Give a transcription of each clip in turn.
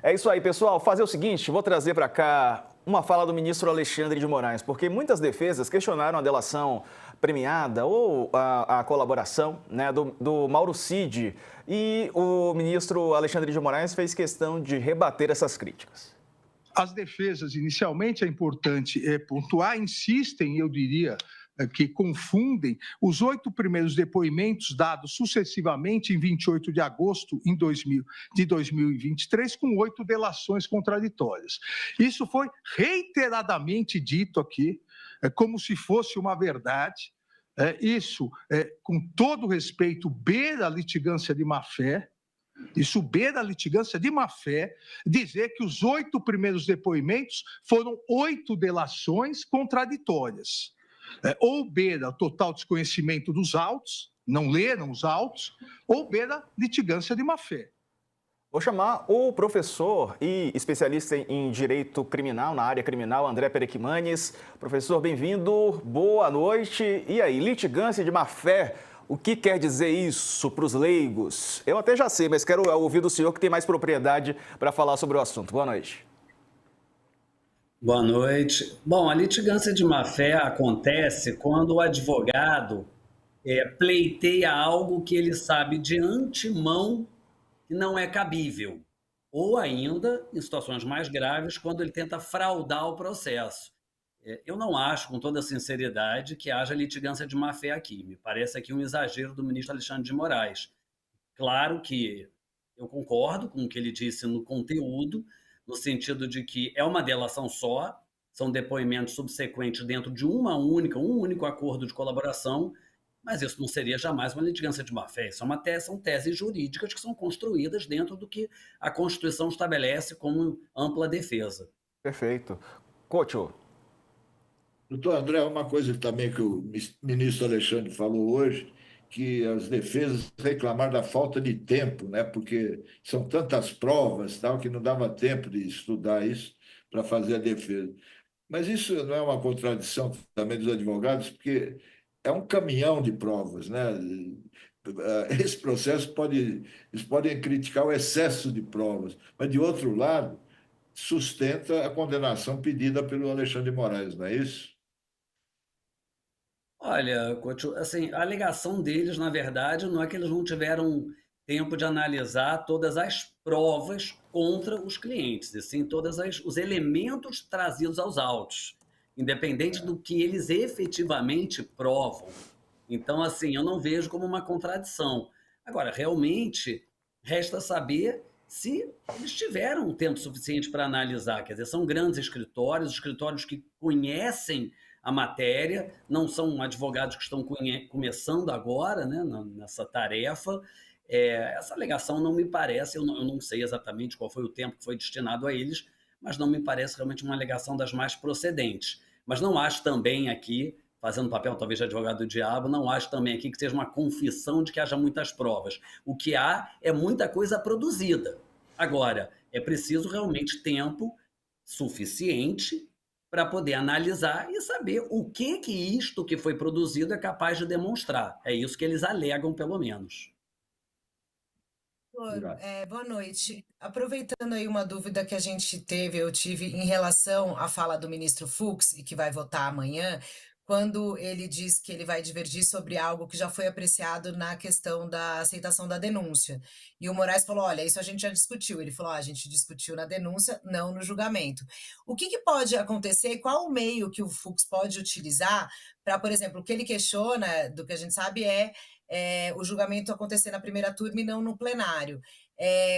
É isso aí, pessoal. Fazer o seguinte, vou trazer para cá uma fala do ministro Alexandre de Moraes, porque muitas defesas questionaram a delação premiada ou a colaboração, né, do Mauro Cid. E o ministro Alexandre de Moraes fez questão de rebater essas críticas. As defesas, inicialmente, é importante pontuar, insistem, eu diria, que confundem os 8 primeiros depoimentos dados sucessivamente em 28 de agosto de 2023 com 8 delações contraditórias. Isso foi reiteradamente dito aqui, como se fosse uma verdade. Isso, com todo respeito, beira a litigância de má-fé. Isso beira a litigância de má-fé, dizer que os 8 primeiros depoimentos foram 8 delações contraditórias. Ou beira total desconhecimento dos autos, não leram os autos, ou beira litigância de má-fé. Vou chamar o professor e especialista em direito criminal, na área criminal, André Perequimanes. Professor, bem-vindo, boa noite. E aí, litigância de má-fé, o que quer dizer isso para os leigos? Eu até já sei, mas quero ouvir do senhor que tem mais propriedade para falar sobre o assunto. Boa noite. Boa noite. Bom, a litigância de má-fé acontece quando o advogado pleiteia algo que ele sabe de antemão que não é cabível, ou ainda, em situações mais graves, quando ele tenta fraudar o processo. Eu não acho, com toda sinceridade, que haja litigância de má-fé aqui. Me parece aqui um exagero do ministro Alexandre de Moraes. Claro que eu concordo com o que ele disse no conteúdo, no sentido de que é uma delação só, são depoimentos subsequentes dentro de um único acordo de colaboração, mas isso não seria jamais uma litigância de má-fé. Isso são teses jurídicas que são construídas dentro do que a Constituição estabelece como ampla defesa. Perfeito. Couto. Doutor André, uma coisa também que o ministro Alexandre falou hoje, que as defesas reclamaram da falta de tempo, né? Porque são tantas provas, tal, que não dava tempo de estudar isso para fazer a defesa. Mas isso não é uma contradição também dos advogados, porque é um caminhão de provas, né? Esse processo eles podem criticar o excesso de provas, mas de outro lado, sustenta a condenação pedida pelo Alexandre de Moraes, não é isso? Olha, Couto, assim, a alegação deles, na verdade, não é que eles não tiveram tempo de analisar todas as provas contra os clientes, e sim os elementos trazidos aos autos, independente do que eles efetivamente provam. Então, assim, eu não vejo como uma contradição. Agora, realmente, resta saber se eles tiveram tempo suficiente para analisar. Quer dizer, são grandes escritórios que conhecem a matéria, não são advogados que estão começando agora, né, nessa tarefa. Essa alegação não me parece, eu não sei exatamente qual foi o tempo que foi destinado a eles, mas não me parece realmente uma alegação das mais procedentes. Mas não acho também aqui, fazendo papel talvez de advogado do diabo, não acho também aqui que seja uma confissão de que haja muitas provas. O que há é muita coisa produzida. Agora, é preciso realmente tempo suficiente para poder analisar e saber o que isto que foi produzido é capaz de demonstrar. É isso que eles alegam, pelo menos. Obrigado. Boa noite. Aproveitando aí uma dúvida que eu tive em relação à fala do ministro Fux, e que vai votar amanhã, quando ele diz que ele vai divergir sobre algo que já foi apreciado na questão da aceitação da denúncia. E o Moraes falou: olha, isso a gente já discutiu. Ele falou: a gente discutiu na denúncia, não no julgamento. O que pode acontecer? Qual o meio que o Fux pode utilizar para, por exemplo, o que ele questiona, do que a gente sabe, o julgamento acontecer na primeira turma e não no plenário.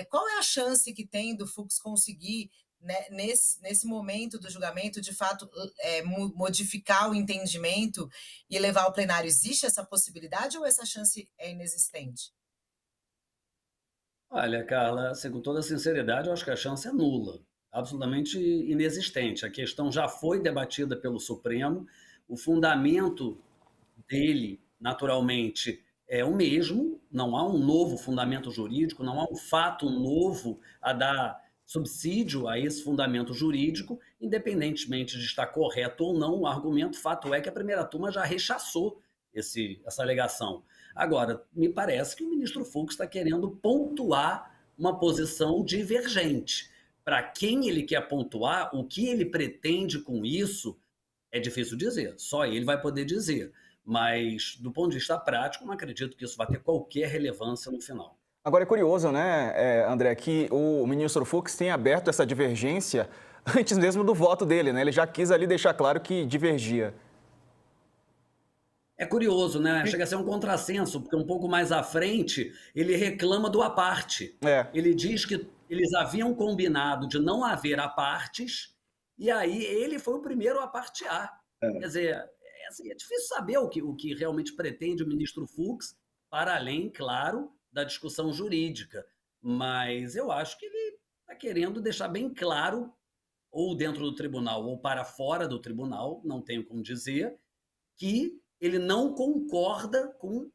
Qual é a chance que tem do Fux conseguir, né, nesse momento do julgamento, de fato, modificar o entendimento e levar ao plenário? Existe essa possibilidade ou essa chance é inexistente? Olha, Carla, assim, com toda sinceridade, eu acho que a chance é nula, absolutamente inexistente. A questão já foi debatida pelo Supremo, o fundamento dele, naturalmente, é o mesmo, não há um novo fundamento jurídico, não há um fato novo a dar subsídio a esse fundamento jurídico, independentemente de estar correto ou não o argumento. Fato é que a primeira turma já rechaçou essa alegação. Agora, me parece que o ministro Fux está querendo pontuar uma posição divergente. para quem ele quer pontuar, o que ele pretende com isso, é difícil dizer. Só ele vai poder dizer. Mas, do ponto de vista prático, não acredito que isso vai ter qualquer relevância no final. Agora é curioso, né, André, que o ministro Fux tem aberto essa divergência antes mesmo do voto dele, né? Ele já quis ali deixar claro que divergia. É curioso, né? Chega a ser um contrassenso, porque um pouco mais à frente ele reclama do à parte. É. Ele diz que eles haviam combinado de não haver apartes, e aí ele foi o primeiro a partear. Quer dizer, é difícil saber o que realmente pretende o ministro Fux, para além, claro, da discussão jurídica. Mas eu acho que ele está querendo deixar bem claro, ou dentro do tribunal ou para fora do tribunal, não tenho como dizer, que ele não concorda com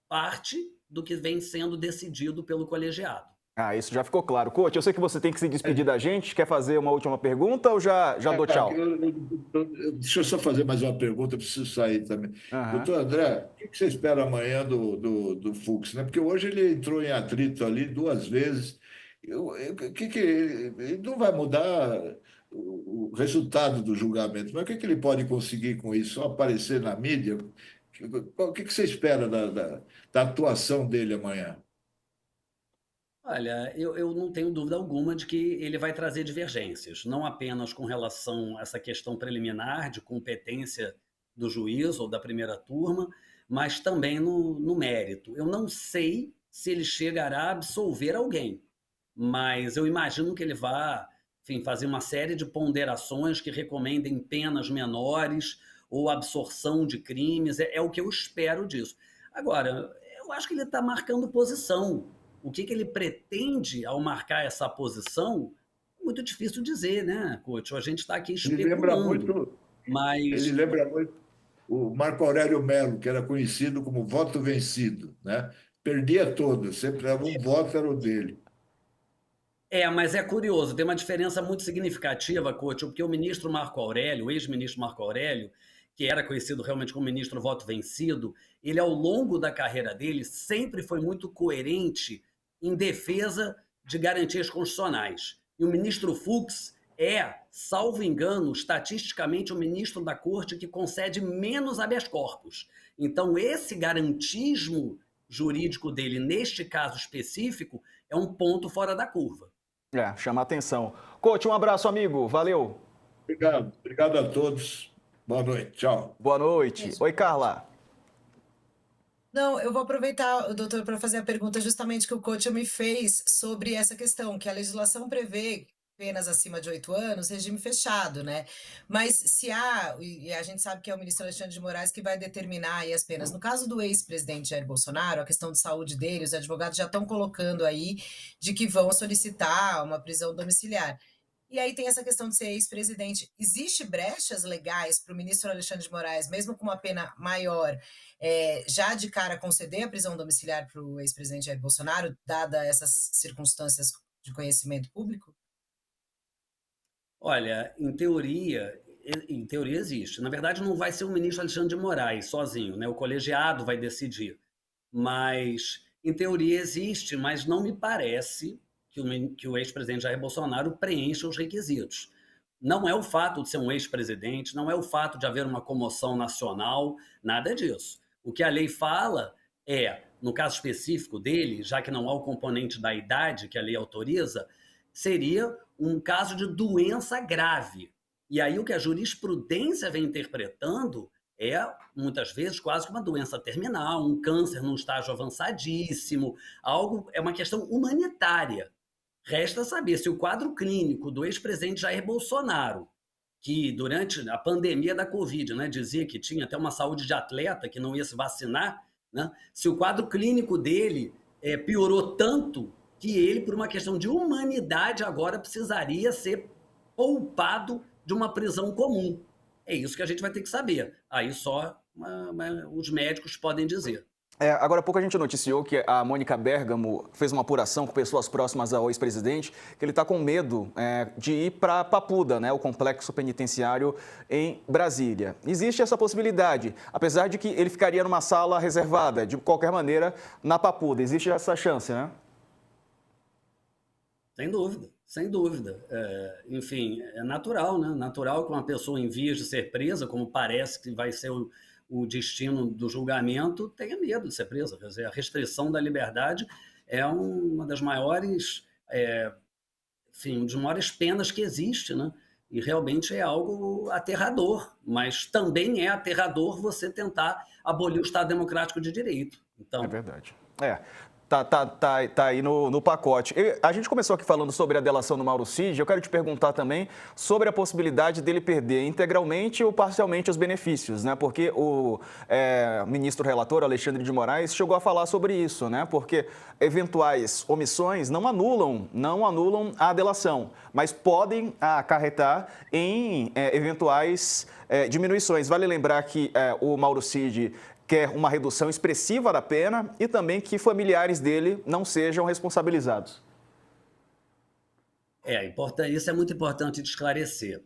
parte do que vem sendo decidido pelo colegiado. Ah, isso já ficou claro. Coach, eu sei que você tem que se despedir da gente. Quer fazer uma última pergunta ou já dou tchau? Deixa eu só fazer mais uma pergunta, eu preciso sair também. Doutor André, o que você espera amanhã do Fux, né? Porque hoje ele entrou em atrito ali 2 vezes. Ele não vai mudar o resultado do julgamento, mas o que ele pode conseguir com isso? Só aparecer na mídia? O que você espera da atuação dele amanhã? Olha, eu não tenho dúvida alguma de que ele vai trazer divergências, não apenas com relação a essa questão preliminar de competência do juiz ou da primeira turma, mas também no mérito. Eu não sei se ele chegará a absolver alguém, mas eu imagino que ele vá, enfim, fazer uma série de ponderações que recomendem penas menores ou absorção de crimes, é o que eu espero disso. Agora, eu acho que ele está marcando posição. O que ele pretende ao marcar essa posição, é muito difícil dizer, né, Couto? A gente está aqui especulando. Ele lembra muito o Marco Aurélio Melo, que era conhecido como voto vencido, né? Perdia todas, sempre dava um voto, era o dele. Mas é curioso, tem uma diferença muito significativa, Couto, porque o ministro Marco Aurélio, o ex-ministro Marco Aurélio, que era conhecido realmente como ministro voto vencido, ele, ao longo da carreira dele, sempre foi muito coerente em defesa de garantias constitucionais. E o ministro Fux salvo engano, estatisticamente, o ministro da Corte que concede menos habeas corpus. Então, esse garantismo jurídico dele, neste caso específico, é um ponto fora da curva. Chama a atenção. Coach, um abraço, amigo. Valeu. Obrigado a todos. Boa noite. Tchau. Boa noite. Oi, Carla. Não, eu vou aproveitar, doutor, para fazer a pergunta justamente que o coach me fez sobre essa questão, que a legislação prevê penas acima de 8 anos, regime fechado, né? Mas se há, e a gente sabe que é o ministro Alexandre de Moraes que vai determinar aí as penas. No caso do ex-presidente Jair Bolsonaro, a questão de saúde dele, os advogados já estão colocando aí de que vão solicitar uma prisão domiciliar. E aí tem essa questão de ser ex-presidente. Existe brechas legais para o ministro Alexandre de Moraes, mesmo com uma pena maior, já de cara conceder a prisão domiciliar para o ex-presidente Jair Bolsonaro, dada essas circunstâncias de conhecimento público? Olha, em teoria existe. Na verdade, não vai ser o ministro Alexandre de Moraes sozinho, né? O colegiado vai decidir. Mas, em teoria, existe, mas não me parece que o ex-presidente Jair Bolsonaro preencha os requisitos. Não é o fato de ser um ex-presidente, não é o fato de haver uma comoção nacional, nada disso. O que a lei fala no caso específico dele, já que não há o componente da idade que a lei autoriza, seria um caso de doença grave. E aí o que a jurisprudência vem interpretando muitas vezes, quase que uma doença terminal, um câncer num estágio avançadíssimo, é uma questão humanitária. Resta saber se o quadro clínico do ex-presidente Jair Bolsonaro, que durante a pandemia da Covid, né, dizia que tinha até uma saúde de atleta, que não ia se vacinar, né, se o quadro clínico dele piorou tanto que ele, por uma questão de humanidade, agora precisaria ser poupado de uma prisão comum. É isso que a gente vai ter que saber. Aí só os médicos podem dizer. Agora há pouco a gente noticiou que a Mônica Bergamo fez uma apuração com pessoas próximas ao ex-presidente, que ele está com medo de ir para Papuda, né, o complexo penitenciário em Brasília. Existe essa possibilidade, apesar de que ele ficaria numa sala reservada, de qualquer maneira, na Papuda. Existe essa chance, né? Sem dúvida, Sem dúvida. Enfim, é natural, né? Natural que uma pessoa em vias de ser presa, como parece que vai ser o destino do julgamento, tenha medo de ser presa. Quer dizer, a restrição da liberdade é uma das maiores, enfim, uma das maiores penas que existe, né? E realmente é algo aterrador, mas também é aterrador você tentar abolir o Estado Democrático de Direito. Então, É verdade. Tá aí no pacote. A gente começou aqui falando sobre a delação do Mauro Cid. Eu quero te perguntar também sobre a possibilidade dele perder integralmente ou parcialmente os benefícios, né? Porque o ministro relator, Alexandre de Moraes, chegou a falar sobre isso, né? Porque eventuais omissões não anulam a delação, mas podem acarretar em eventuais diminuições. Vale lembrar que o Mauro Cid quer uma redução expressiva da pena e também que familiares dele não sejam responsabilizados. Isso é muito importante de esclarecer.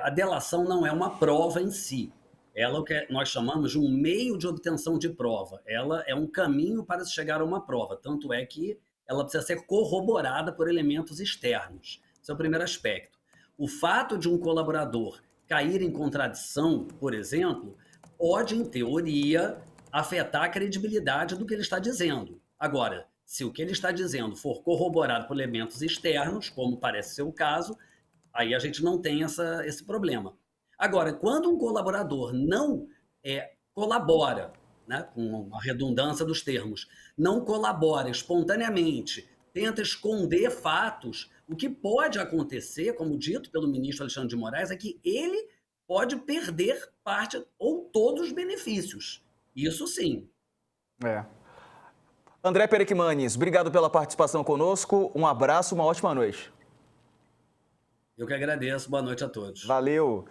A delação não é uma prova em si. Ela é o que nós chamamos de um meio de obtenção de prova. Ela é um caminho para se chegar a uma prova. Tanto é que ela precisa ser corroborada por elementos externos. Esse é o primeiro aspecto. O fato de um colaborador cair em contradição, por exemplo, pode, em teoria, afetar a credibilidade do que ele está dizendo. Agora, se o que ele está dizendo for corroborado por elementos externos, como parece ser o caso, aí a gente não tem esse problema. Agora, quando um colaborador não colabora, né, com a redundância dos termos, não colabora espontaneamente, tenta esconder fatos, o que pode acontecer, como dito pelo ministro Alexandre de Moraes, é que ele pode perder parte ou todos os benefícios. Isso sim. André Perekmanis, obrigado pela participação conosco. Um abraço, uma ótima noite. Eu que agradeço. Boa noite a todos. Valeu.